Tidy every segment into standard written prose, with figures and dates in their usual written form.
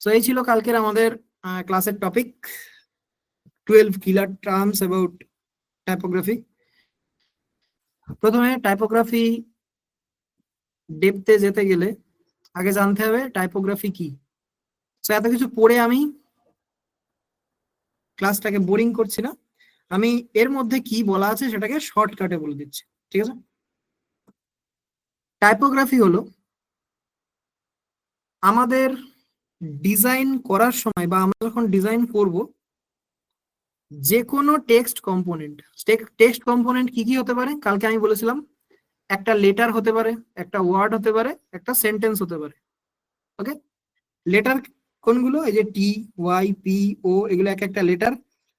তো এই ছিল কালকের আমাদের ক্লাসের topic 12 killer terms about typography. প্রথমে টাইপোগ্রাফি ডেপথে যেতে গেলে আগে জানতে হবে টাইপোগ্রাফি কি। তো এত কিছু পড়ে আমি ক্লাসটাকে বোরিং করছি না, আমি এর মধ্যে কি বলা আছে সেটাকে শর্টকাটে বলে দিচ্ছি, ঠিক আছে? টাইপোগ্রাফি হলো আমাদের ডিজাইন করার সময় বা আমরা যখন ডিজাইন করব যে কোনো টেক্সট কম্পোনেন্ট। টেক্সট কম্পোনেন্ট কি কি হতে পারে কালকে আমি বলেছিলাম, একটা লেটার হতে পারে, একটা ওয়ার্ড হতে পারে, একটা সেন্টেন্স হতে পারে। ওকে, লেটার কোনগুলো? এই যে টি, ওয়াই, পি, ও, এগুলো এক একটা লেটার।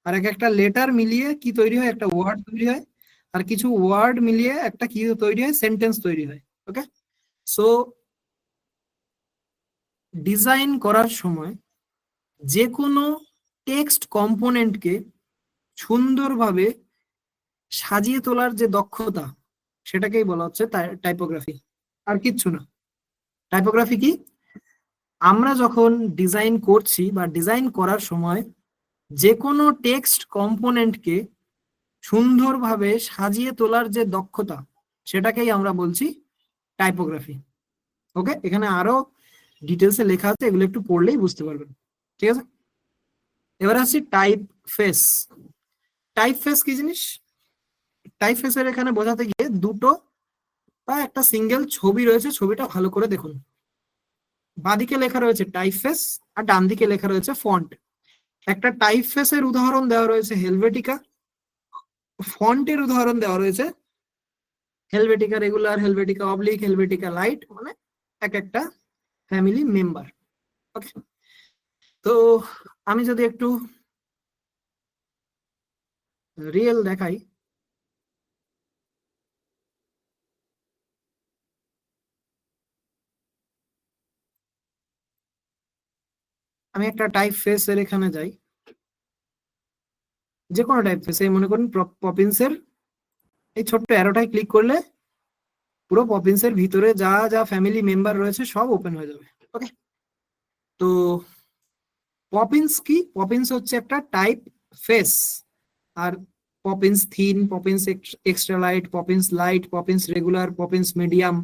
আর এক একটা লেটার মিলিয়ে কি তৈরি হয়? একটা ওয়ার্ড তৈরি হয়। আর কিছু ওয়ার্ড মিলিয়ে একটা কি তৈরি হয়? সেন্টেন্স তৈরি হয়। ওকে, সো ডিজাইন করার সময় যে কোনো টেক্সট কম্পোনেন্টকে সুন্দরভাবে সাজিয়ে তোলার যে দক্ষতা, সেটাকেই বলা হচ্ছে টাইপোগ্রাফি, আর কিচ্ছু না। টাইপোগ্রাফি কি? আমরা যখন ডিজাইন করছি বা ডিজাইন করার সময় যে কোনো টেক্সট কম্পোনেন্টকে সুন্দরভাবে সাজিয়ে তোলার যে দক্ষতা, সেটাকেই আমরা বলছি টাইপোগ্রাফি। ওকে, এখানে আরো ডিটেলসে লেখা আছে, এগুলো একটু পড়লেই বুঝতে পারবেন, ঠিক আছে? এবার আসছি টাইপ ফেস। টাইপ ফেস কি জিনিস? টাইপ ফেসের এখানে বোঝাতে গিয়ে দুটো বা একটা সিঙ্গেল ছবি রয়েছে, ছবিটা ভালো করে দেখুন। বাঁদিকে লেখা রয়েছে টাইপ ফেস আর ডান দিকে লেখা রয়েছে ফন্ট। একটা টাইপ ফেসের উদাহরণ দেওয়া রয়েছে হেলভেটিকা, ফন্টের উদাহরণ দেওয়া রয়েছে Helvetica regular, Helvetica oblique, Helvetica light, মানে এক একটা ফ্যামিলি মেম্বার। ওকে, তো আমি যদি একটু রিয়েল দেখাই, আমি একটা টাইপ ফেসের এখানে যাই, যে কোনো টাইপ ফেস, এই মনে করুন পপিন্সের এই ছোট্ট অ্যারোটায় ক্লিক করলে পুরো পপিন্সের ভিতরে যা যা ফ্যামিলি মেম্বার রয়েছে সব ওপেন হয়ে যাবে। ওকে, তো পপিন্স কি? পপিন্স হচ্ছে একটা টাইপ ফেস। আর Poppins thin, Poppins extra light, Poppins light, Poppins regular, Poppins medium,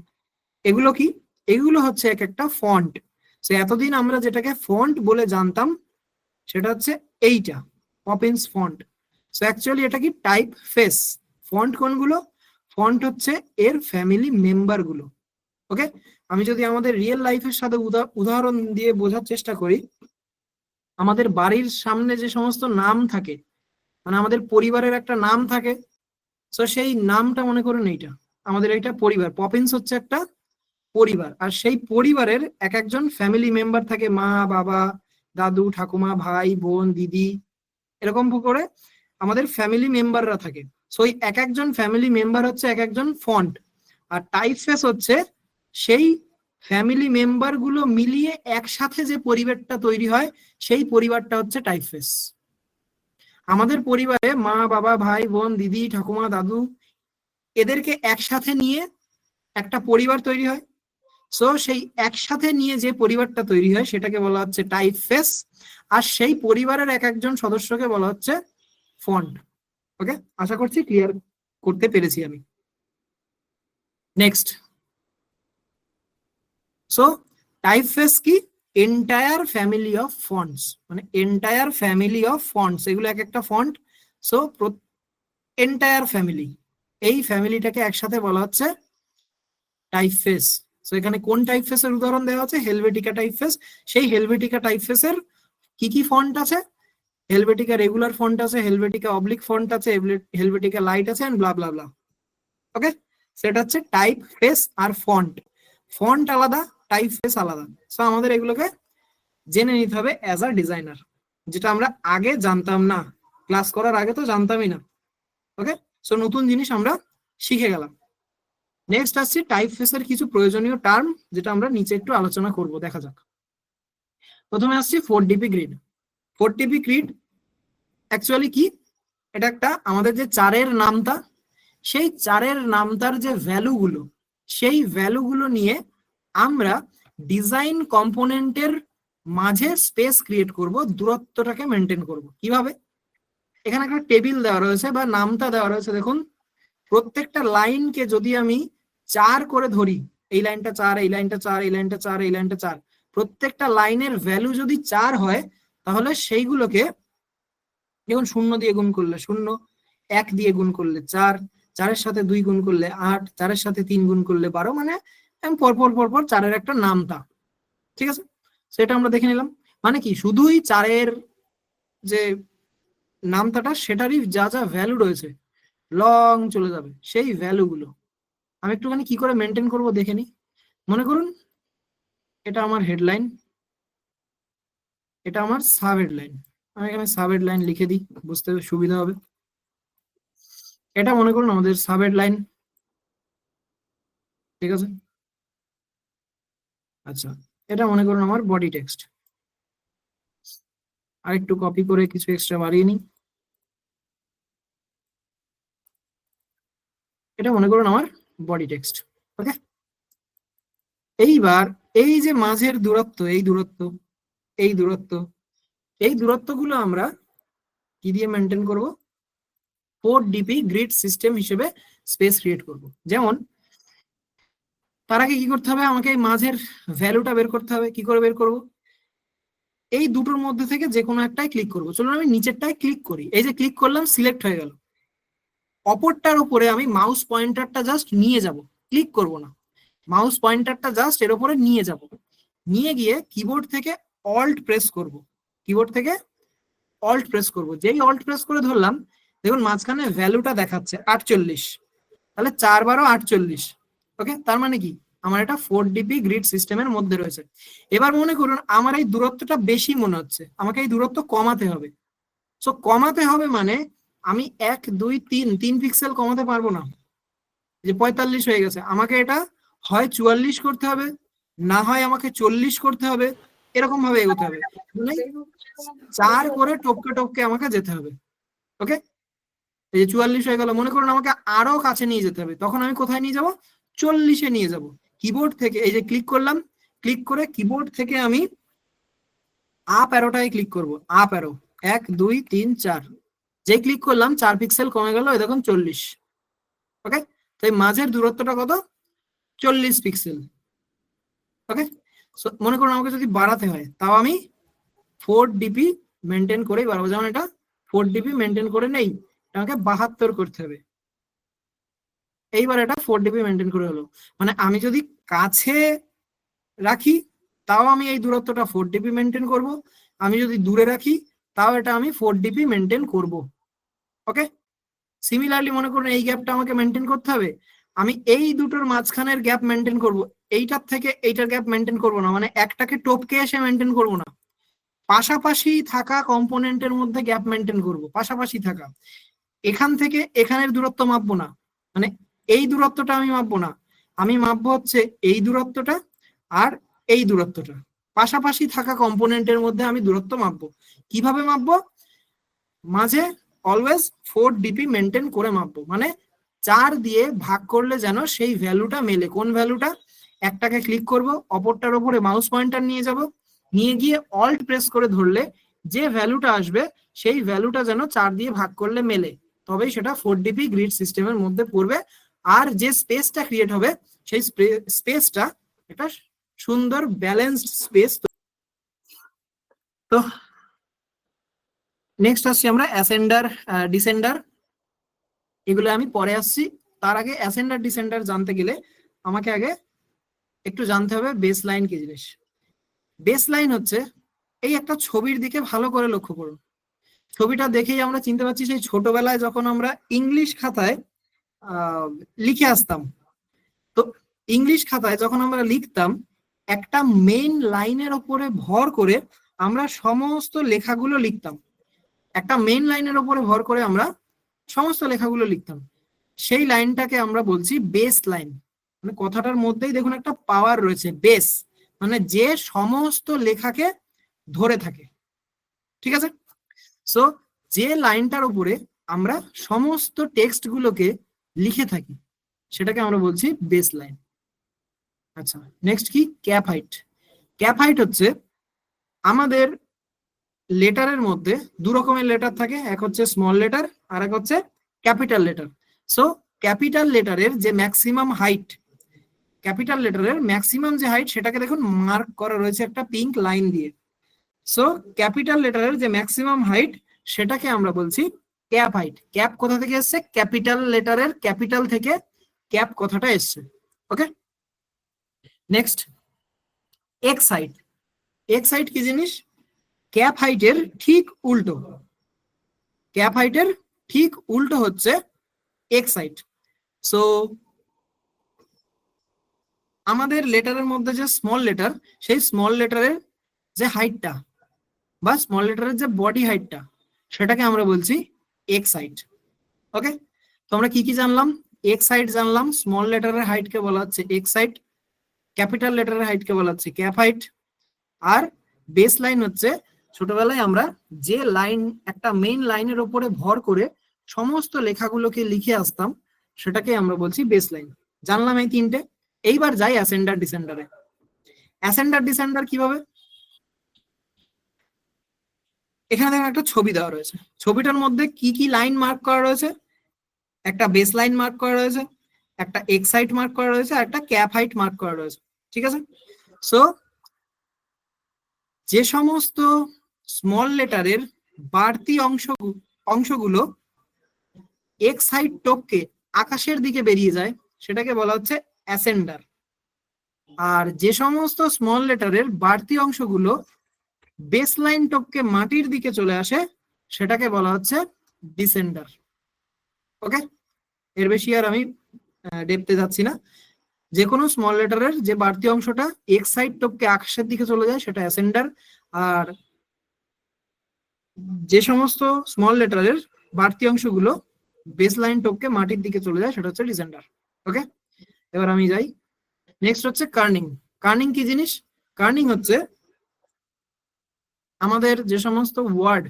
এগুলো কি? এগুলো হচ্ছে এক একটা ফন্ট। সো এতদিন আমরা যেটাকে ফন্ট বলে জানতাম সেটা হচ্ছে এইটা পপিন্স ফন্ট। সো অ্যাকচুয়ালি এটা কি? Type face. ফন্ট কোনগুলো? ফন্ট হচ্ছে এর ফ্যামিলি মেম্বার গুলো। ওকে, আমি যদি আমাদের রিয়েল লাইফের সাথে উদাহরণ দিয়ে বোঝার চেষ্টা করি, আমাদের বাড়ির সামনে যে সমস্ত নাম থাকে, মানে আমাদের পরিবারের একটা নাম থাকে, তো সেই নামটা মনে করুন এইটা আমাদের একটা পরিবার। পপিন্স হচ্ছে একটা পরিবার, আর সেই পরিবারের এক একজন ফ্যামিলি মেম্বার থাকে, মা, বাবা, দাদু, ঠাকুমা, ভাই, বোন, দিদি, এরকম করে আমাদের ফ্যামিলি মেম্বাররা থাকে। সো এই এক একজন ফ্যামিলি মেম্বার হচ্ছে এক একজন ফন্ট। আর টাইপ ফেস হচ্ছে সেই ফ্যামিলি মেম্বার গুলো মিলিয়ে একসাথে যে পরিবারটা তৈরি হয়, সেই পরিবারটা হচ্ছে টাইপ ফেস। আমাদের পরিবারে মা, বাবা, ভাই, বোন, দিদি, ঠাকুমা, দাদু, এদেরকে একসাথে নিয়ে একটা পরিবার তৈরি হয়। সো সেই একসাথে নিয়ে যে পরিবারটা তৈরি হয় সেটাকে বলা হচ্ছে টাইপ ফেস। আর সেই পরিবারের এক একজন সদস্যকে বলা হচ্ছে ফন্ট। ওকে, আশা করছি ক্লিয়ার করতে পেরেছি আমি। নেক্সট, সো টাইপ ফেস কি? এন্টায়ার ফ্যামিলি অফ ফন্টস, মানে এন্টায়ার ফ্যামিলি অফ ফন্টস, এগুলো এক একটা ফন্ট। সো এন্টায়ার ফ্যামিলি, এই ফ্যামিলিটাকে একসাথে বলা হচ্ছে টাইপ ফেস। সো এখানে কোন টাইপ ফেসের উদাহরণ দেওয়া আছে? Helvetica type face. সেই হেলভেটিকা টাইপ ফেসের কি কি ফন্ট আছে? হেলভেটিকা রেগুলার ফন্ট আছে, হেলভেটিকা অবলিক ফন্ট আছে, হেলভেটিকা লাইট আছে, এন্ড ব্লা ব্লা ব্লা। ওকে, সেটা হচ্ছে টাইপ ফেস আর ফন্ট। ফন্ট আলাদা, টাইপ ফেস আলাদা। সো আমাদের এগুলোকে জেনে নিতে হবে অ্যাজ আ ডিজাইনার, যেটা আমরা আগে জানতাম না, ক্লাস করার আগে তো জানতামই না। ওকে, সো নতুন জিনিস আমরা শিখে গেলাম। নেক্সট আসছে টাইপ ফেসের কিছু প্রয়োজনীয় টার্ম, যেটা আমরা নিচে একটু আলোচনা করব, দেখা যাক। প্রথমে আসছে 4DP grid. 4DP grid actually কি? এটা একটা আমাদের যে চারের নামতা, সেই চারের নামতার যে ভ্যালুগুলো, সেই ভ্যালুগুলো নিয়ে আমরা ডিজাইন কম্পোনেন্টের মাঝে স্পেস ক্রিয়েট করব, দূরত্বটাকে মেনটেন করব। কিভাবে? এখানে একটা টেবিল দেওয়া রয়েছে বা নামটা দেওয়া রয়েছে, দেখুন প্রত্যেকটা লাইনকে যদি আমি 4 করে ধরি, এই লাইনটা 4, এই লাইনটা 4, এই লাইনটা 4, এই লাইনটা 4, প্রত্যেকটা লাইনের ভ্যালু যদি 4 হয়, তাহলে সেইগুলোকে যেমন 0 দিয়ে গুণ করলে 0, 1 দিয়ে গুণ করলে 4, 4-এর সাথে 2 গুণ করলে 8, 4-এর সাথে 3 গুণ করলে 12, মানে পরপর পরপর 4-এর একটা নামতা। ঠিক আছে, সেটা আমরা দেখে নিলাম। মানে কি, শুধুই 4-এর যে নামতাটা সেটারই যা যা ভ্যালু রয়েছে লং চলে যাবে, সেই ভ্যালুগুলো আমি একটুখানি কি করে মেনটেন করব দেখে নি। মনে করুন এটা আমার হেডলাইন, এটা আমার সাব হেডলাইন। আমি এখানে সাব হেডলাইন লিখে দিই, বুঝতে সুবিধা হবে। এটা মনে করুন আমাদের সাব হেডলাইন, ঠিক আছে। আচ্ছা, এটা মনে করুন আমার বডি টেক্সট। আর একটু কপি করে কিছু এক্সট্রা বাড়িয়ে নিই। এটা মনে করুন আমার বডি টেক্সট। ওকে, এইবার এই যে মাঝের দূরত্ব, এই দূরত্ব, এই দূরত্ব, এই দূরত্বগুলো আমরা কি দিয়ে মেনটেন করব? 4DP গ্রিড সিস্টেম হিসেবে স্পেস ক্রিয়েট করব। যেমন তার আগে কি করতে হবে, আমাকে এই মাঝের ভ্যালুটা বের করতে হবে। কি করে বের করব? এই দুটোর মধ্যে থেকে যে কোনো একটাই ক্লিক করব। চলুন আমি নিচেরটায় ক্লিক করি। এই যে ক্লিক করলাম, সিলেক্ট হয়ে গেল। অপরটার উপরে আমি মাউস পয়েন্টারটা জাস্ট নিয়ে যাব, ক্লিক করব না। মাউস পয়েন্টারটা জাস্ট এর উপরে নিয়ে যাব, নিয়ে গিয়ে কিবোর্ড থেকে অল্ট প্রেস করব। কিবোর্ড থেকে অল্ট প্রেস করব। যেই অল্ট প্রেস করে ধরলাম, দেখুন মাঝখানে ভ্যালুটা দেখাচ্ছে 48। তাহলে 4 × 12 48। ওকে, তার মানে কি, আমার এটা 4DP গ্রিড সিস্টেমের মধ্যে রয়েছে। এবার মনে করুন আমার এই দূরত্বটা বেশি মনে হচ্ছে, আমাকে এই দূরত্ব কমাতে হবে। সো কমাতে হবে মানে আমি 1, 2, 3 পিক্সেল কমাতে পারবো না। যে 45 হয়ে গেছে, আমাকে এটা হয় 44 করতে হবে, না হয় আমাকে 40 করতে হবে, এরকম ভাবে এগোতে হবে। মানে 4 করে টপকে টপকে আমাকে যেতে হবে। ওকে, এই যে 44 হয়ে গেল, মনে করুন আমাকে আরো কাছে নিয়ে যেতে হবে, তখন আমি কোথায় নিয়ে যাব? 40-এ নিয়ে যাব। কিবোর্ড থেকে এই যে ক্লিক করলাম, ক্লিক করে কিবোর্ড থেকে আমি আপ অ্যারোটাই ক্লিক করব। আপ অ্যারো 1, 2, 3, 4, যে ক্লিক করলাম 4 পিক্সেল কমে গেল, এই দেখুন 40। ওকে, তো এই মাঝের দূরত্বটা কত? 40 পিক্সেল। ওকে, মনে করুন আমাকে যদি বাড়াতে হয়, তাও আমি 4DP মেনটেন করেই বাড়াবো। যেমন এটা 4DP মেনটেন করে নেই, আমাকে 72 করতে হবে। এইবার এটা 4DP মেনটেন করে হলো। মানে আমি যদি কাছে রাখি, তাও আমি এই দূরত্বটা 4DP মেনটেন করব। আমি যদি দূরে রাখি, তাও এটা আমি 4DP মেনটেন করব। ওকে, সিমিলারলি মনে করুন এই গ্যাপটা আমাকে মেনটেন করতে হবে। আমি এই দুটোর মাঝখানের গ্যাপ মেনটেন করব, এইটার থেকে এইটার গ্যাপ মেনটেন করব না, মানে একটাকে টপকে এসে মেনটেন করব না। পাশাপাশি থাকা কম্পোনেন্টের মধ্যে গ্যাপ মেনটেন করব, পাশাপাশি থাকা। এখান থেকে এখানের দূরত্ব মাপবো না, মানে এই দূরত্বটা আমি মাপবো না, আমি মাপবো হচ্ছে এই দূরত্বটা আর এই দূরত্বটা। পাশাপাশি থাকা কম্পোনেন্টের মধ্যে আমি দূরত্ব মাপবো। কিভাবে মাপবো? মাঝে অলওয়েজ 4DP মেনটেন করে মাপবো, মানে 4 দিয়ে ভাগ করলে যেন সেই ভ্যালুটা মেলে। কোন ভ্যালুটা? একটাকে ক্লিক করব, অপরটার উপরে মাউস পয়েন্টার নিয়ে যাব, নিয়ে গিয়ে অল্ট প্রেস করে ধরলে যে ভ্যালুটা আসবে, সেই ভ্যালুটা যেন 4 দিয়ে ভাগ করলে মেলে, তবেই সেটা 4DP গ্রিড সিস্টেমের মধ্যে পড়বে। আর যে স্পেসটা ক্রিয়েট হবে, সেই স্পেসটা একটা সুন্দর ব্যালেন্সড স্পেস। তো নেক্সট আসছি আমরা অ্যাসেন্ডার, ডিসেন্ডার, এগুলো আমি পরে আসছি। তার আগে অ্যাসেন্ডার ডিসেন্ডার জানতে গেলে আমাকে আগে একটু জানতে হবে বেস লাইন কি জিনিস। বেস লাইন হচ্ছে, এই একটা ছবির দিকে ভালো করে লক্ষ্য করুন। ছবিটা দেখেই আমরা চিনতে পারছি সেই ছোটবেলায় যখন আমরা ইংলিশ খাতায় লিখে আসতাম। তো ইংলিশ খাতায় যখন আমরা লিখতাম, একটা মেইন লাইনের ওপরে ভর করে আমরা সমস্ত লেখাগুলো লিখতাম। একটা মেইন লাইনের ওপরে ভর করে আমরা সমস্ত লেখাগুলো লিখতাম। সেই লাইনটাকে আমরা বলছি বেস লাইন। মানে কথাটার মধ্যেই দেখুন একটা পাওয়ার রয়েছে, বেস মানে যে সমস্ত লেখাকে ধরে থাকে। ঠিক আছে, সো যে লাইনটার উপরে আমরা সমস্ত টেক্সট গুলোকে লিখে থাকি, সেটাকে আমরা বলছি বেস লাইন। আচ্ছা, নেক্সট কি? Cap height. ক্যাপ হাইট হচ্ছে আমাদের লেটারের মধ্যে দু রকমের লেটার থাকে, এক হচ্ছে স্মল লেটার আর এক হচ্ছে ক্যাপিটাল লেটার। সো ক্যাপিটাল লেটারের যে ম্যাক্সিমাম হাইট, ক্যাপিটাল লেটারের ম্যাক্সিমাম যে হাইট সেটাকে দেখুন মার্ক করা রয়েছে একটা পিঙ্ক লাইন দিয়ে। সো ক্যাপিটাল লেটারের যে ম্যাক্সিমাম হাইট সেটাকে আমরা বলছি ক্যাপ হাইট। ক্যাপ কোথা থেকে এসছে? ক্যাপিটাল লেটারের ক্যাপিটাল থেকে ক্যাপ কথাটা এসছে। Okay, next x height. X height কি জিনিস? ক্যাপ হাইটের ঠিক উল্টো। ক্যাপ হাইটের ঠিক উল্টো হচ্ছে এক্স হাইট। সো আমাদের লেটারের মধ্যে যে স্মল লেটার, সেই স্মল লেটারের যে হাইটটা বা স্মল লেটারের যে বডি হাইটটা সেটাকে আমরা বলছি এক্স হাইট। ওকে, তো আমরা কি কি জানলাম? এক্স হাইট জানলাম, স্মল লেটারের হাইটকে বলা হচ্ছে এক্স হাইট, ক্যাপিটাল লেটারের হাইটকে বলা হচ্ছে ক্যাপ হাইট, আর বেস লাইন হচ্ছে ছোটবেলায় আমরা যে লাইন, একটা মেইন লাইনের উপরে ভর করে সমস্ত লেখাগুলোকে লিখে আসতাম সেটাকে আমরা বলছি বেস লাইন। জানলাম এই তিনটে। এইবার যাই অ্যাসেন্ডার ডিসেন্ডারে। অ্যাসেন্ডার ডিসেন্ডার কিভাবে? এখানে দেখেন একটা ছবি দেওয়া রয়েছে, ছবিটার মধ্যে কি কি লাইন মার্ক করা রয়েছে? একটা বেস লাইন মার্ক করা রয়েছে, একটা এক্স হাইট মার্ক করা রয়েছে, আর একটা ক্যাপ হাইট মার্ক করা রয়েছে। ঠিক আছে, সো যে সমস্ত স্মল লেটারের বাড়তি অংশগুলো এক্স হাইট টপকে আকাশের দিকে বেরিয়ে যায় সেটাকে বলা হচ্ছে অ্যাসেন্ডার, আর যে সমস্ত স্মল লেটারের বাড়তি অংশগুলো বেস লাইন টপকে মাটির দিকে চলে আসে সেটাকে বলা হচ্ছে ডিসেন্ডার। ওকে, এর বেশি আর আমি ডেপথে যাচ্ছি না। যে কোনো স্মল লেটারের যে বাড়তি অংশটা এক্স সাইড টপকে আকাশের দিকে চলে যায় সেটা অ্যাসেন্ডার, আর যে সমস্ত স্মল লেটারের বাড়তি অংশগুলো বেস লাইন টপকে মাটির দিকে চলে যায় সেটা হচ্ছে ডিসেন্ডার। ওকে, এবার আমি যাই। নেক্সট হচ্ছে কার্নিং। কার্নিং কি জিনিস? কার্নিং হচ্ছে আমাদের যে সমস্ত ওয়ার্ড,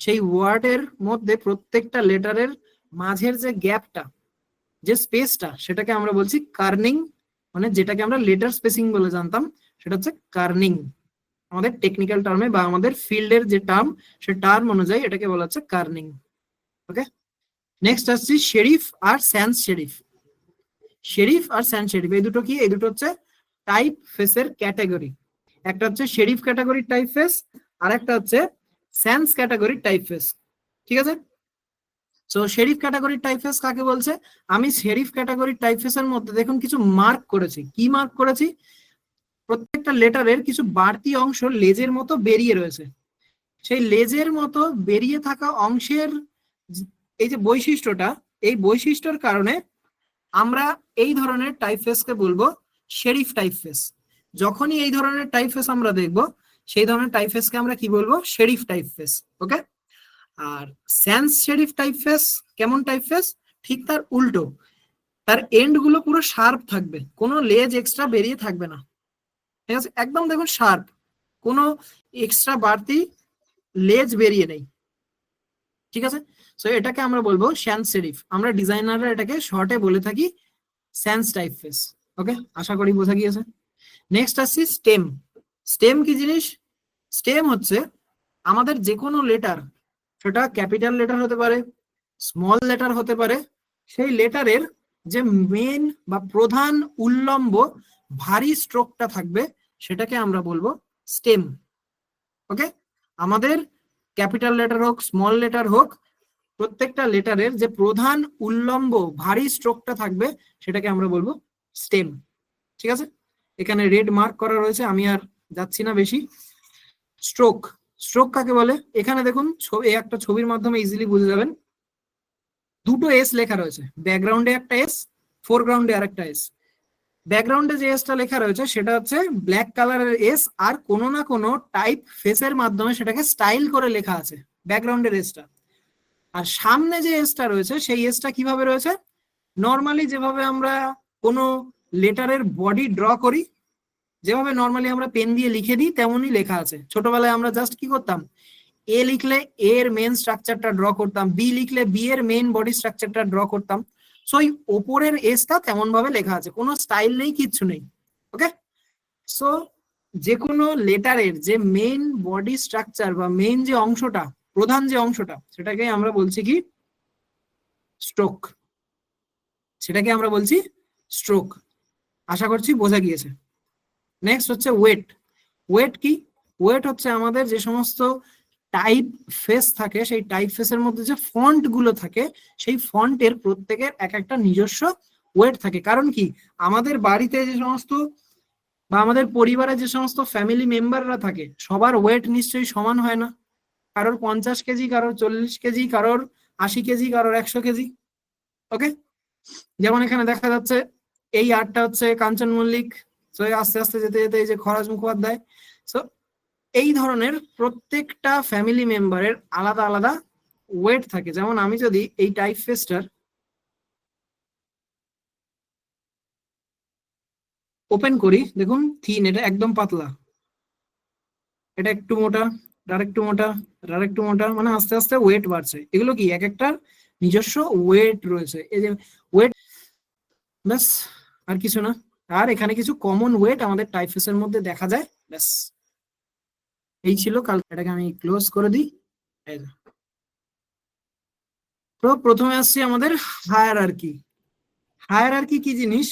সেই ওয়ার্ডের মধ্যে প্রত্যেকটা লেটারের মাঝের যে গ্যাপটা, যে স্পেসটা, সেটাকে আমরা বলছি কার্নিং। মানে যেটাকে আমরা লেটার স্পেসিং বলে জানতাম সেটা হচ্ছে কার্নিং। আমাদের টেকনিক্যাল টার্মে বা আমাদের ফিল্ডের যে টার্ম, সে টার্ম অনুযায়ী এটাকে বলা হচ্ছে কার্নিং। ওকে, নেক্সট আসছি শেরিফ আর স্যান্স শেরিফ। শেরিফ আর স্যান্স শেরিফ এই দুটো কি? এই দুটো হচ্ছে টাইপ ফেসের ক্যাটাগরি। একটা হচ্ছে শেরিফ ক্যাটাগরি টাইপ ফেস, আর একটা হচ্ছে স্যান্স ক্যাটাগরি টাইপ ফেস। ঠিক আছে, সো শেরিফ ক্যাটাগরির টাইপফেস কাকে বলছে? আমি শেরিফ ক্যাটাগরির টাইপফেসের মধ্যে দেখুন কিছু মার্ক করেছি। কি মার্ক করেছি? প্রত্যেকটা লেটারের কিছু বাড়তি অংশ লেজের মতো বেরিয়ে রয়েছে। সেই লেজের মতো বেরিয়ে থাকা অংশের এই যে বৈশিষ্ট্যটা, এই বৈশিষ্ট্যের কারণে আমরা এই ধরনের টাইপফেসকে বলবো শেরিফ টাইপফেস। যখনই এই ধরনের টাইপফেস আমরা দেখব, সেই ধরনের টাইপফেসকে আমরা কি বলবো? Serif typeface. ওকে, আর স্যান্স শেরিফ টাইপফেস কেমন টাইপফেস? ঠিক তার উল্টো। তার এন্ড গুলো পুরো শার্প থাকবে, কোনো লেজ এক্সট্রা বেরিয়ে থাকবে না। ঠিক আছে, একদম দেখুন শার্প, কোনো এক্সট্রা বাড়তি লেজ বেরিয়ে নেই। ঠিক আছে, সো এটাকে আমরা বলবো স্যান্স শেরিফ। আমরা ডিজাইনাররা এটাকে শর্টে বলে থাকি স্যান্স টাইপফেস। ওকে, আশা করি বোঝা গিয়েছে। নেক্সট আসছি স্টেম। স্টেম কি জিনিস? স্টেম হচ্ছে আমাদের যে কোনো লেটার, সেটা ক্যাপিটাল লেটার হতে পারে, স্মল লেটার হতে পারে, সেই লেটারের যে মেন বা প্রধান উল্লম্ব ভারী স্ট্রোকটা থাকবে সেটাকে আমরা বলবো স্টেম। ওকে, আমাদের ক্যাপিটাল লেটার হোক স্মল লেটার হোক, প্রত্যেকটা লেটারের যে প্রধান উল্লম্ব ভারী স্ট্রোকটা থাকবে সেটাকে আমরা বলবো স্টেম। ঠিক আছে, এখানে রেড মার্ক করা রয়েছে, আমি আর যাচ্ছি না বেশি। স্ট্রোক, স্ট্রোক কাকে বলে? এখানে দেখুন এই একটা ছবির মাধ্যমে ইজিলি বুঝে যাবেন। দুটো এস লেখা রয়েছে, ব্যাকগ্রাউন্ডে একটা এস, ফোরগ্রাউন্ডে আর একটা এস। ব্যাকগ্রাউন্ডে যে এসটা লেখা রয়েছে সেটা হচ্ছে ব্ল্যাক কালারের এস, আর কোনো না কোনো টাইপ ফেসের মাধ্যমে সেটাকে স্টাইল করে লেখা আছে ব্যাকগ্রাউন্ডের এসটা। আর সামনে যে এসটা রয়েছে সেই এসটা কিভাবে রয়েছে? নর্মালি যেভাবে আমরা কোনো লেটারের বডি ড্র করি, যেভাবে নর্মালি আমরা পেন দিয়ে লিখে দিই তেমনই লেখা আছে। ছোটবেলায় আমরা জাস্ট কি করতাম? এ লিখলে এ এর মেন স্ট্রাকচারটা ড্র করতাম, বি লিখলে বি এর মেন বডি স্ট্রাকচারটা ড্র করতাম। সো এই ওপরের এসটা তেমন ভাবে লেখা আছে, কোনো স্টাইল নেই, কিচ্ছু নেই। ওকে, সো যে কোনো লেটারের যে মেইন বডি স্ট্রাকচার বা মেইন যে অংশটা, প্রধান যে অংশটা, সেটাকে আমরা বলছি কি স্ট্রোক। সেটাকে আমরা বলছি স্ট্রোক। আশা করছি বোঝা গিয়েছে। নেক্সট হচ্ছে ওয়েট। ওয়েট কি? ওয়েট হচ্ছে আমাদের যে সমস্ত টাইপ ফেস থাকে, সেই টাইপ ফেসের মধ্যে যে ফন্ট গুলো থাকে, সেই ফন্টের প্রত্যেকের এক একটা নিজস্ব ওয়েট থাকে। কারণ কি, আমাদের বাড়িতে যে সমস্ত বা আমাদের পরিবারে যে সমস্ত ফ্যামিলি মেম্বাররা থাকে, সবার ওয়েট নিশ্চয়ই সমান হয় না। কারোর 50 কেজি, কারোর 40 কেজি, কারোর 80 কেজি, কারোর 100 কেজি। ওকে, যেমন এখানে দেখা যাচ্ছে এই আর্টটা হচ্ছে কাঞ্চন মল্লিক, তো আস্তে আস্তে যেতে যেতে এই যে খরাজ মুখোপাধ্যায়। সো এই ধরনের প্রত্যেকটা ফ্যামিলি মেম্বারের আলাদা আলাদা ওয়েট থাকে। যেমন আমি যদি এই টাইপ ফেসটার ওপেন করি, দেখুন থিন, এটা একদম পাতলা, এটা একটু মোটা, আর একটু মোটা, আর একটু মোটা, মানে আস্তে আস্তে ওয়েট বাড়ছে। এগুলো কি এক একটার নিজস্ব ওয়েট রয়েছে। এই যে ওয়েট, ব্যাস, আর কিছু না। আর এখানে কিছু কমন ওয়েট আমাদের টাইপফেসের মধ্যে দেখা যায়, ব্যাস। এই ছিল কাল। এটাকে আমি ক্লোজ করে দিই। এই যে। তো প্রথমে আসছি আমাদের হায়ারার্কি। হায়ারার্কি কি জিনিস?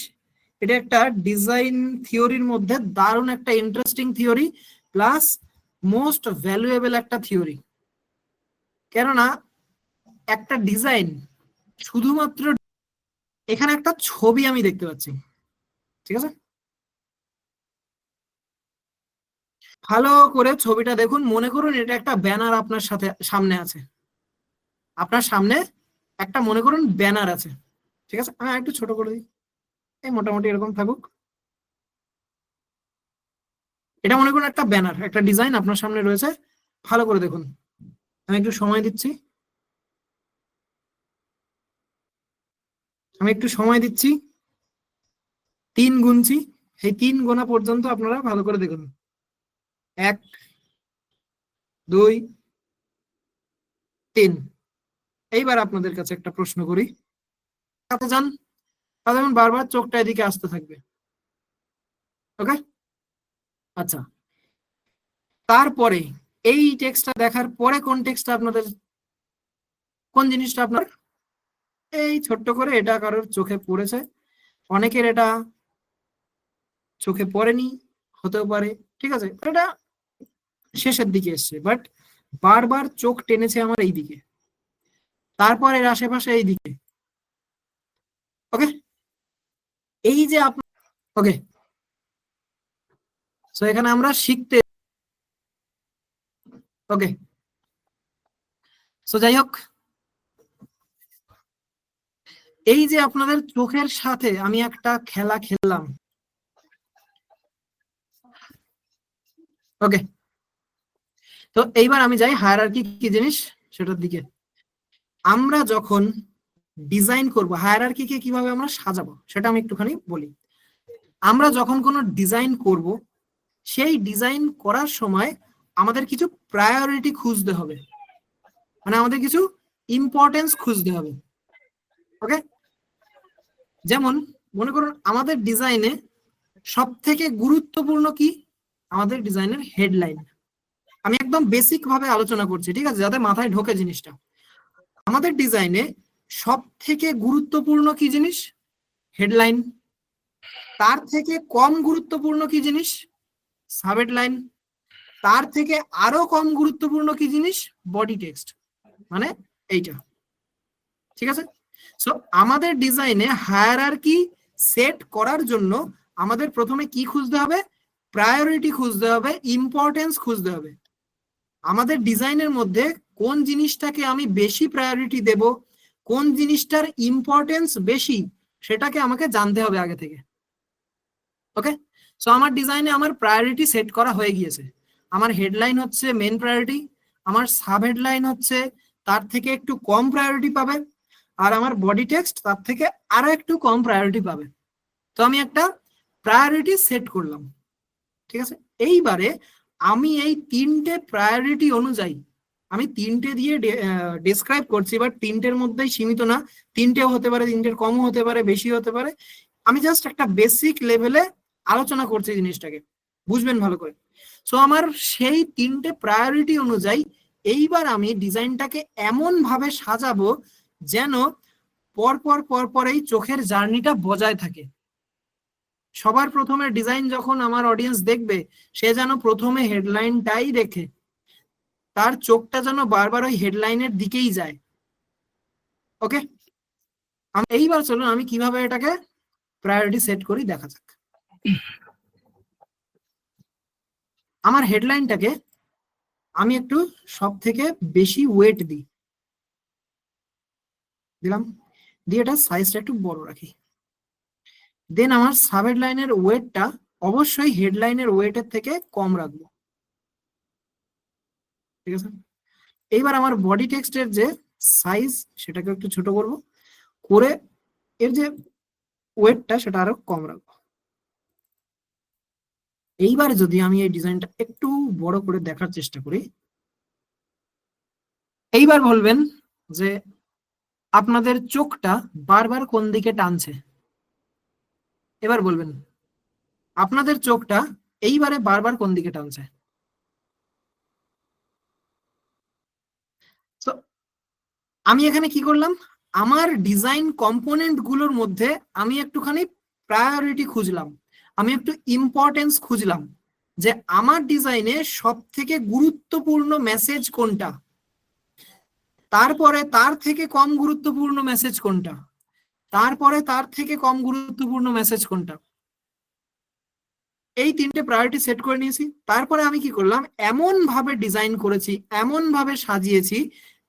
এটা একটা ডিজাইন থিওরির মধ্যে দারুণ একটা interesting theory, plus most valuable একটা থিওরি। কেননা একটা ডিজাইন শুধুমাত্র, এখানে একটা ছবি আমি দেখতে পাচ্ছি, ঠিক আছে? ভালো করে ছবিটা দেখুন, মনে করুন এটা একটা ব্যানার আপনার সাথে সামনে আছে। আপনার সামনে একটা মনে করুন ব্যানার আছে, ঠিক আছে? আমি একটু ছোট করে দিই, এই মোটামুটি এরকম থাকুক। এটা মনে করুন একটা ব্যানার, একটা ডিজাইন আপনার সামনে রয়েছে। ভালো করে দেখুন, আমি একটু সময় দিচ্ছি, আমি একটু সময় দিচ্ছি, 3 গুনছি, এই 3 গোনা পর্যন্ত আপনারা ভালো করে দেখুন। 1, 2, 3। এইবার আপনাদের কাছে একটা প্রশ্ন করি, কাছে যান, তাহলে যেমন বারবার চোখটা এদিকে আসতে থাকবে। ওকে, আচ্ছা, তারপরে এই টেক্সটটা দেখার পরে কোন টেক্সটটা আপনাদের, কোন জিনিসটা আপনার এই ছোট্ট করে এটা কারোর চোখে পড়েছে, অনেকের এটা চোখে পড়েনি, হতেও পারে, ঠিক আছে? এটা শেষের দিকে এসছে, বাট বারবার চোখ টেনেছে আমার এই দিকে, তারপর এর আশেপাশে এই দিকে। ওকে, এই যে আপনার, ওকে, সো এখানে আমরা শিখতে, ওকে, সো যাই হোক, এই যে আপনাদের চোখের সাথে আমি একটা খেলা খেললাম। ওকে, তো এইবার আমি যাই হায়ারার্কি কি জিনিস সেটার দিকে। আমরা যখন ডিজাইন করব, হায়ারার্কিকে কিভাবে আমরা সাজাবো সেটা আমি একটুখানি বলি। আমরা যখন কোনো ডিজাইন করব, সেই ডিজাইন করার সময় আমাদের কিছু প্রায়োরিটি খুঁজতে হবে, মানে আমাদের কিছু ইম্পর্টেন্স খুঁজতে হবে। ওকে, যেমন মনে করুন আমাদের ডিজাইনে সব থেকে গুরুত্বপূর্ণ কি? আমাদের ডিজাইনের হেডলাইন। আমি একদম বেসিক ভাবে আলোচনা করছি, ঠিক আছে, যাতে মাথায় ঢোকে জিনিসটা। আমাদের ডিজাইনে সব থেকে গুরুত্বপূর্ণ কি জিনিস? হেডলাইন। তার থেকে কম গুরুত্বপূর্ণ কি জিনিস? Subhead line. তার থেকে আরো কম গুরুত্বপূর্ণ কি জিনিস? বডি টেক্সট, মানে এইটা, ঠিক আছে? সো আমাদের ডিজাইনে হায়ারার্কি সেট করার জন্য আমাদের প্রথমে কি খুঁজতে হবে? প্রায়োরিটি খুঁজতে হবে, ইম্পর্টেন্স খুঁজতে হবে। আমাদের ডিজাইনের মধ্যে কোন জিনিসটাকে আমি বেশি প্রায়োরিটি দেব, কোন জিনিসটার ইম্পর্টেন্স বেশি, সেটাকে আমাকে জানতে হবে আগে থেকে। ওকে, সো আমার ডিজাইনে আমার প্রায়োরিটি সেট করা হয়ে গিয়েছে। আমার হেডলাইন হচ্ছে মেন প্রায়োরিটি, আমার সাব হেডলাইন হচ্ছে তার থেকে একটু কম প্রায়োরিটি পাবে, আর আমার বডি টেক্সট তার থেকে আরো একটু কম প্রায়োরিটি পাবে। তো আমি একটা প্রায়োরিটি সেট করলাম, ঠিক আছে? এইবারে আমি এই 3টে প্রায়োরিটি অনুযায়ী, আমি 3টে দিয়ে ডেসক্রাইব করছি, বাট 3টের মধ্যেই সীমিত না, 3টেও হতে পারে, 3টের কমও হতে পারে, বেশি হতে পারে। আমি জাস্ট একটা বেসিক লেভেলে আলোচনা করছি জিনিসটাকে। বুঝবেন ভালো করে। সো আমার সেই 3টে প্রায়োরিটি অনুযায়ী এইবার আমি ডিজাইনটাকে এমন ভাবে সাজাবো যেন পরপর এই চোখের জার্নিটা বজায় থাকে। সবার প্রথমে ডিজাইন যখন আমার অডিয়েন্স দেখবে, সে যেন প্রথমে হেডলাইনটাই দেখে, তার চোখটা যেন বারবার ওই হেডলাইনের দিকেই যায়। ওকে, এইবার চলুন আমি কিভাবে এটাকে প্রায়োরিটি সেট করি দেখা যাক। আমার হেডলাইনটাকে আমি একটু সব থেকে বেশি ওয়েট দিলাম, দিয়ে এটা সাইজটা একটু বড় রাখি। দেন আমার সাব হেডলাইনের ওয়েটটা অবশ্যই হেডলাইনের ওয়েটের থেকে কম রাখবো, ঠিক আছে। এইবার আমার বডি টেক্সটের যে সাইজ সেটাকে একটু ছোট করব, করে এর যে ওয়েটটা সেটা আরো কম রাখবো। এইবার যদি আমি এই ডিজাইনটা একটু বড় করে দেখার চেষ্টা করি, এইবার বলবেন যে আপনাদের চোখটা বারবার কোন দিকে টানছে। এবার বলবেন আপনাদের চোখটা এইবারে বারবার কোন দিকে টানছে। তো আমি এখানে কি করলাম, আমার ডিজাইন কম্পোনেন্ট গুলোর মধ্যে আমি একটুখানি প্রায়োরিটি খুঁজলাম, আমি একটু ইম্পর্টেন্স খুঁজলাম যে আমার ডিজাইনে সব থেকে গুরুত্বপূর্ণ মেসেজ কোনটা, তারপরে তার থেকে কম গুরুত্বপূর্ণ মেসেজ কোনটা, তারপরে তার থেকে কম গুরুত্বপূর্ণ মেসেজ কোনটা। এই 3টে প্রায়োরিটি সেট করে নিয়েছি। তারপরে আমি কি করলাম, এমন ভাবে ডিজাইন করেছি, এমন ভাবে সাজিয়েছি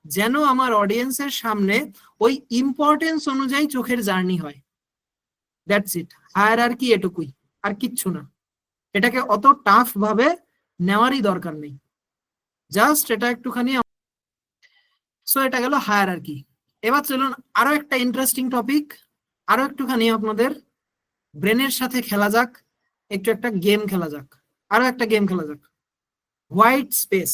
যেন আমার অডিয়েন্সের সামনে ওই ইম্পর্টেন্স অনুযায়ী চোখের জার্নি হয়। দ্যাটস ইট, হায়ারার্কি এটুকুই, আর কিচ্ছু না। এটাকে অত টাফ ভাবে নেওয়ারই দরকার নেই, জাস্ট এটা একটুখানি। সো এটা গেল হায়ারার্কি। এবার চলুন আরো একটা ইন্টারেস্টিং টপিক, আরো একটুখানি আপনাদের ব্রেনের সাথে খেলা যাক, একটু একটা গেম খেলা যাক, আরো একটা গেম খেলা যাক, হোয়াইট স্পেস।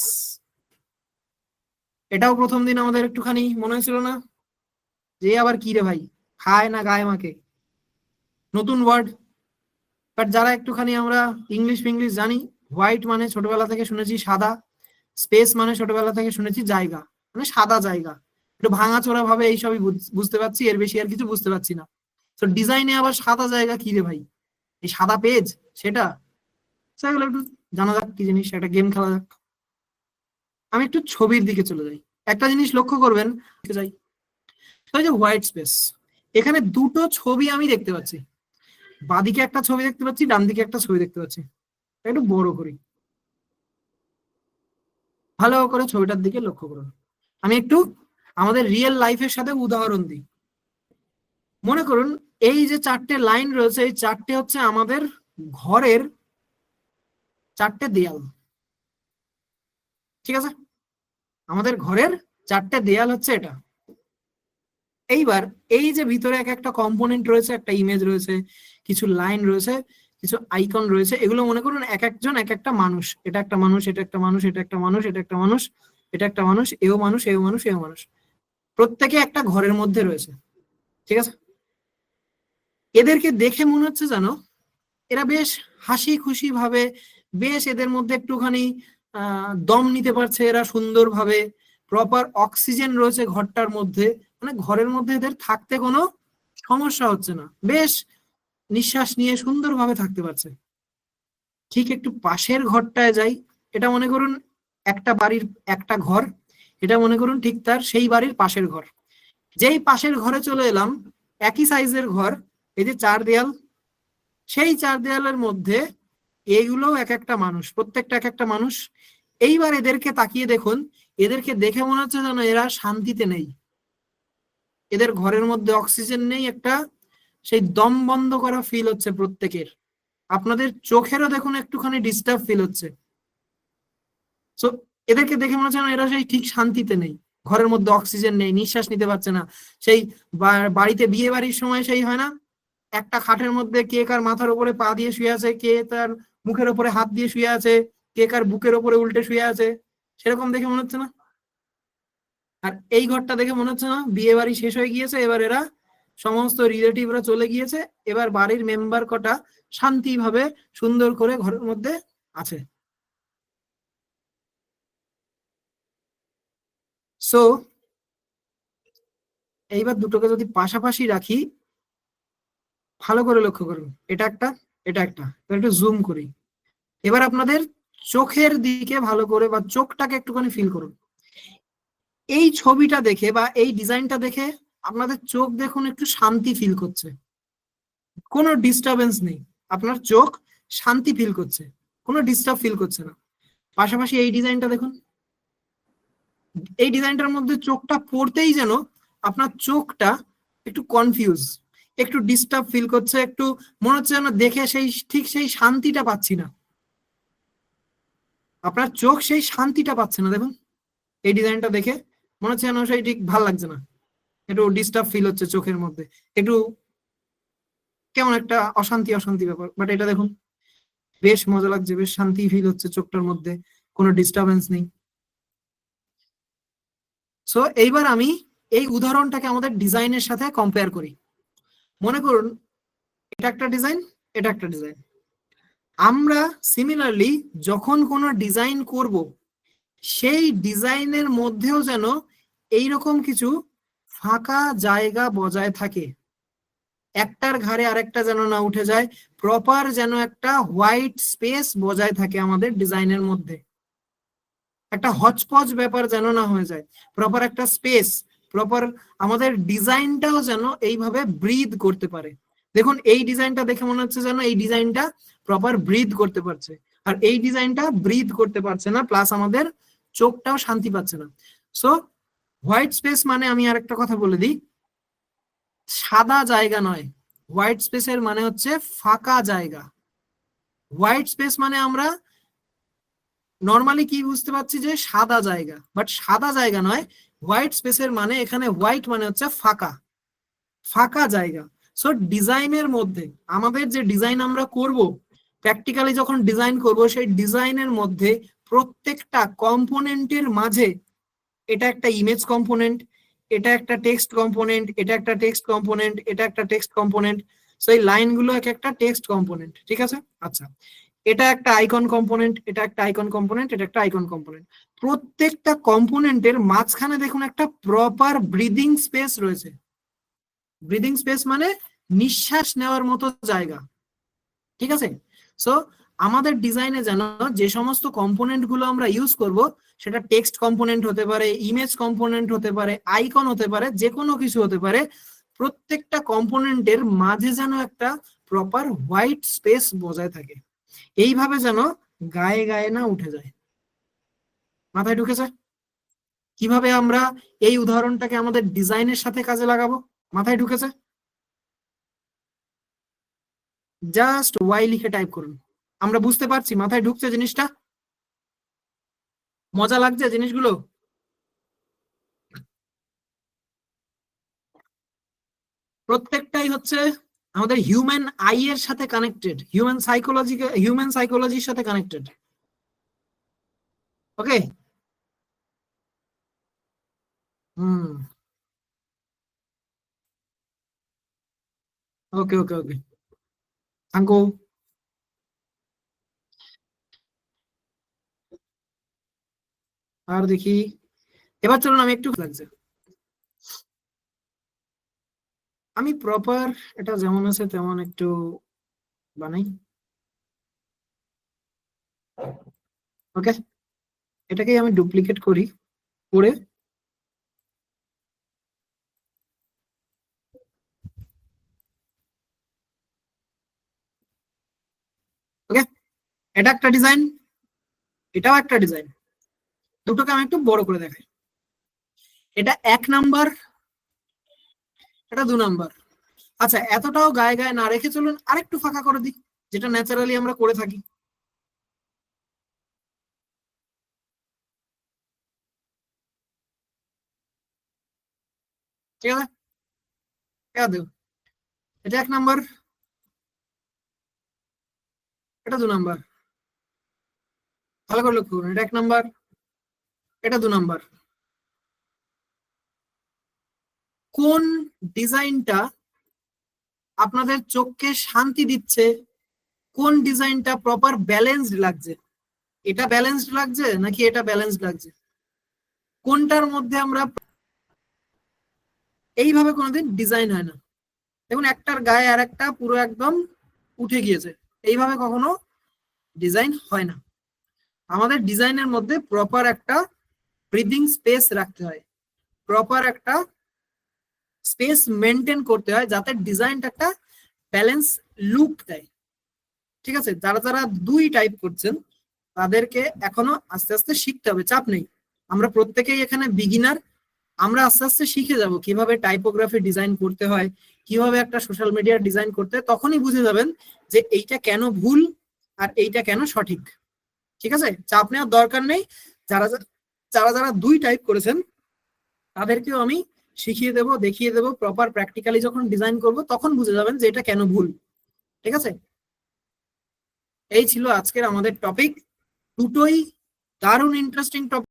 এটাও প্রথম দিন আমাদের একটুখানি মনে হয়েছিল না যে আবার কি রে ভাই, খায় না গায়ে মাকে, নতুন ওয়ার্ড। বাট যারা একটুখানি আমরা ইংলিশ ফিংলিশ জানি, হোয়াইট মানে ছোটবেলা থেকে শুনেছি সাদা, স্পেস মানে ছোটবেলা থেকে শুনেছি জায়গা, মানে সাদা জায়গা। একটু ভাঙাচোরা ভাবে এইসবই বুঝতে পারছি, এর বেশি আর কিছু বুঝতে পারছি না। তো ডিজাইনে আবার সাদা জায়গা কি রে ভাই, এই সাদা পেজ সেটা, সেগুলো একটু জানা যাক কি জিনিস, একটা গেম খেলা যাক। আমি একটু ছবির দিকে চলে যাই, একটা জিনিস লক্ষ্য করবেন, যাই যে হোয়াইট স্পেস, এখানে দুটো ছবি আমি দেখতে পাচ্ছি, বাঁদিকে একটা ছবি দেখতে পাচ্ছি, ডান দিকে একটা ছবি দেখতে পাচ্ছি। একটু বড় করি, ভালো করে ছবিটার দিকে লক্ষ্য করুন। আমি একটু আমাদের রিয়েল লাইফের সাথে উদাহরণ দিই। মনে করুন এই যে 4টে লাইন রয়েছে, এই 4টে হচ্ছে আমাদের ঘরের 4টে দেয়াল, ঠিক আছে। আমাদের ঘরের 4টে দেয়াল হচ্ছে এটা। এইবার এই যে ভিতরে এক একটা কম্পোনেন্ট রয়েছে, একটা ইমেজ রয়েছে, কিছু লাইন রয়েছে, কিছু আইকন রয়েছে, এগুলো মনে করুন এক একজন এক একটা মানুষ, এটা একটা মানুষ, এটা একটা মানুষ, এটা একটা মানুষ, এটা একটা মানুষ, এটা একটা মানুষ, এও মানুষ, এও মানুষ, এও মানুষ, প্রত্যেকে একটা ঘরের মধ্যে রয়েছে, ঠিক আছে। এদেরকে দেখে মনে হচ্ছে জানো এরা বেশ হাসি খুশি ভাবে, বেশ এদের মধ্যে একটুখানি দম নিতে পারছে এরা সুন্দরভাবে, প্রপার অক্সিজেন রয়েছে ঘরটার মধ্যে, মানে ঘরের মধ্যে এদের থাকতে কোনো সমস্যা হচ্ছে না, বেশ নিঃশ্বাস নিয়ে সুন্দরভাবে থাকতে পারছে। ঠিক একটু পাশের ঘরটায় যাই, এটা মনে করুন একটা বাড়ির একটা ঘর, এটা মনে করুন ঠিক তার সেই বাড়ির পাশের ঘর। যেই পাশের ঘরে চলে এলাম, একই সাইজের ঘর, এই যে 4 দেয়াল, সেই 4 দেয়ালের মধ্যে এইগুলো এক একটা মানুষ, প্রত্যেকটা এক একটা মানুষ। এইবার এদেরকে তাকিয়ে দেখুন, এদেরকে দেখে মনে হচ্ছে যেন এরা শান্তিতে নেই, এদের ঘরের মধ্যে অক্সিজেন নেই, একটা সেই দম বন্ধ করা ফিল হচ্ছে প্রত্যেকের। আপনাদের চোখেরও দেখুন একটুখানি ডিস্টার্ব ফিল হচ্ছে। সো এদেরকে দেখে মনে হচ্ছে না এরা সেই ঠিক শান্তিতে নেই, ঘরের মধ্যে অক্সিজেন নেই, নিঃশ্বাস নিতে পারছে না। সেই বাড়িতে বিয়ে বাড়ির সময় সেই হয় না, একটা খাটের মধ্যে কে কার মাথার উপরে পা দিয়ে শুয়ে আছে, কে তার মুখের উপরে হাত দিয়ে শুয়ে আছে, কে কার বুকের উপরে উল্টে শুয়ে আছে, সেরকম দেখে মনে হচ্ছে না। আর এই ঘরটা দেখে মনে হচ্ছে না বিয়ে বাড়ি শেষ হয়ে গিয়েছে, এবার এরা সমস্ত রিলেটিভরা চলে গিয়েছে, এবার বাড়ির মেম্বার কটা শান্তি ভাবে সুন্দর করে ঘরের মধ্যে আছে। সো এইবার দুটোকে যদি পাশাপাশি রাখি, ভালো করে লক্ষ্য করুন, এটা একটা, এটা একটা, এবার একটু জুম করি। এবার আপনাদের চোখের দিকে ভালো করে বা চোখটাকে একটুখানি ফিল করুন। এই ছবিটা দেখে বা এই ডিজাইনটা দেখে আপনাদের চোখ দেখুন একটু শান্তি ফিল করছে, কোনো ডিস্টারবেন্স নেই, আপনার চোখ শান্তি ফিল করছে, কোনো ডিস্টার্ব ফিল করছে না। পাশাপাশি এই ডিজাইনটা দেখুন, এই ডিজাইনটার মধ্যে চোখটা পড়তেই যেন আপনার চোখটা একটু কনফিউজ, একটু ডিস্টার্ব ফিল করছে, একটু মনে হচ্ছে যেন দেখে সেই ঠিক সেই শান্তিটা পাচ্ছি না, আপনার চোখ সেই শান্তিটা পাচ্ছে না। দেখুন এই ডিজাইনটা দেখে মনে হচ্ছে যেন সেই ঠিক ভাল লাগছে না, একটু ডিস্টার্ব ফিল হচ্ছে চোখের মধ্যে, একটু কেমন একটা অশান্তি অশান্তি ব্যাপার। বাট এটা দেখুন বেশ মজা লাগছে, বেশ শান্তি ফিল হচ্ছে চোখটার মধ্যে, কোনো ডিস্টারবেন্স নেই। সো এইবার আমি এই উদাহরণটাকে আমাদের ডিজাইনের সাথে কম্পেয়ার করি। মনে করুন এটা একটা ডিজাইন, এটা একটা ডিজাইন। আমরা সিমিলারলি যখন কোনো ডিজাইন করব, সেই ডিজাইনের মধ্যেও যেন এইরকম কিছু ফাঁকা জায়গা বজায় থাকে, একটার ঘাড়ে আরেকটা যেন না উঠে যায়, প্রপার যেন একটা হোয়াইট স্পেস বজায় থাকে আমাদের ডিজাইনের মধ্যে, একটা হচপচ ব্যাপার যেন না হয়ে যায়, প্রপার একটা স্পেস, প্রপার আমাদের ডিজাইনটাও যেন এইভাবে ব্রিথ করতে পারে। দেখুন এই ডিজাইনটা দেখে মনে হচ্ছে যেন এই ডিজাইনটা প্রপার ব্রিথ করতে পারছে, আর এই ডিজাইনটা ব্রিথ করতে পারছে না, প্লাস আমাদের চোখটাও শান্তি পাচ্ছে না। সো হোয়াইট স্পেস মানে আমি আর একটা কথা বলে দিই, সাদা জায়গা নয়, হোয়াইট স্পেসের মানে হচ্ছে ফাঁকা জায়গা। হোয়াইট স্পেস মানে আমরা নর্মালি কি বুঝতে পারছি যে সাদা জায়গা, বাট সাদা জায়গা নয়, হোয়াইট স্পেসের মানে এখানে হোয়াইট মানে হচ্ছে ফাঁকা, ফাঁকা জায়গা। সো ডিজাইনের মধ্যে আমাদের যে ডিজাইন আমরা করব, প্র্যাকটিক্যালি যখন ডিজাইন করব, সেই ডিজাইনের মধ্যে প্রত্যেকটা কম্পোনেন্টের মাঝে, এটা একটা ইমেজ কম্পোনেন্ট, এটা একটা টেক্সট কম্পোনেন্ট, এটা একটা টেক্সট কম্পোনেন্ট, এটা একটা টেক্সট কম্পোনেন্ট, সো এই লাইনগুলো এক একটা টেক্সট কম্পোনেন্ট, ঠিক আছে? আচ্ছা, এটা একটা আইকন কম্পোনেন্ট, এটা একটা আইকন কম্পোনেন্ট, এটা একটা আইকন কম্পোনেন্ট। প্রত্যেকটা কম্পোনেন্টের মাঝখানে দেখুন একটা প্রপার ব্রিদিং স্পেস রয়েছে। ব্রিদিং স্পেস মানে নিঃশ্বাস নেওয়ার মতো জায়গা, ঠিক আছে? সো আমাদের ডিজাইনে যেন যে সমস্ত কম্পোনেন্ট গুলো আমরা ইউজ করব, সেটা টেক্সট কম্পোনেন্ট হতে পারে, ইমেজ কম্পোনেন্ট হতে পারে, আইকন হতে পারে, যে কোনো কিছু হতে পারে, প্রত্যেকটা কম্পোনেন্টের মাঝে যেন একটা প্রপার হোয়াইট স্পেস বজায় থাকে, এইভাবে যেন গায়ে গায়ে না উঠে যায়। মাথায় ঢুকেছে কিভাবে আমরা এই উদাহরণটাকে আমাদের ডিজাইনের সাথে কাজে লাগাবো? মাথায় ঢুকেছে? জাস্ট ওয়াই লিখে টাইপ করুন, আমরা বুঝতে পারছি, মাথায় ঢুকছে জিনিসটা, মজা লাগছে জিনিসগুলো। প্রত্যেকটাই হচ্ছে আমাদের হিউম্যান আই এর সাথে কানেক্টেড, হিউম্যান সাইকোলজির সাথে কানেক্টেড। ওকে। হুম। ওকে ওকে ওকে, থাঙ্কো। আর দেখি, এবার চলুন আমি একটু লাগছে, আমি প্রপার এটা যেমন আছে তেমন একটু বানাই। ওকে, এটাকেই আমি ডুপ্লিকেট করি, করে ওকে, এটা একটা ডিজাইন, এটাও একটা ডিজাইন, দুটোকে আমি একটু বড় করে দেখাই। এটা 1 নাম্বার, এটা 2 নাম্বার। আচ্ছা, এতটাও গায়ে গায়ে না রেখে চলুন আরেকটু ফাঁকা করে দিই, যেটা ন্যাচারালি আমরা করে থাকি। ঠিক আছে, এটা দেব, এটা 1 নাম্বার, এটা 2 নাম্বার। ভালো করে লক্ষ্য করুন, এটা 1 নাম্বার, এটা 2 নাম্বার। কোন ডিজাইনটা আপনাদের চোখকে শান্তি দিচ্ছে, কোন ডিজাইনটা প্রপার ব্যালেন্সড লাগছে, এটা ব্যালেন্সড লাগছে নাকি এটা ব্যালেন্সড লাগছে, কোনটার মধ্যে আমরা, এইভাবে কোনোদিন ডিজাইন হয় না। দেখুন একটার গায়ে আর একটা পুরো একদম উঠে গিয়েছে, এইভাবে কখনো ডিজাইন হয় না। আমাদের ডিজাইনের মধ্যে প্রপার একটা ব্রিদিং স্পেস রাখতে হয়, প্রপার একটা স্পেস মেনটেন করতে হয় যাতে ডিজাইনটা একটা ব্যালেন্স লুক দেয়। ঠিক আছে, যারা যারা 2 টাইপ করছেন তাদেরকে এখনো আস্তে আস্তে শিখতে হবে, চাপ নেই, আমরা প্রত্যেকেই এখানে বিগিনার। আমরা আস্তে আস্তে শিখে যাব কিভাবে টাইপোগ্রাফি ডিজাইন করতে হয়, কিভাবে একটা সোশ্যাল মিডিয়ার ডিজাইন করতে হয়, তখনই বুঝে যাবেন যে এইটা কেন ভুল আর এইটা কেন সঠিক। ঠিক আছে, চাপ নেওয়ার দরকার নেই। যারা যারা যারা 2 টাইপ করেছেন তাদেরকেও আমি শিখিয়ে দেব, দেখিয়ে দেব, প্রপার প্র্যাকটিক্যালি যখন ডিজাইন করব তখন বুঝে যাবেন যে এটা কেন ভুল। ঠিক আছে, এই ছিল আজকের আমাদের টপিক, দুটোই দারুণ ইন্টারেস্টিং টপিক।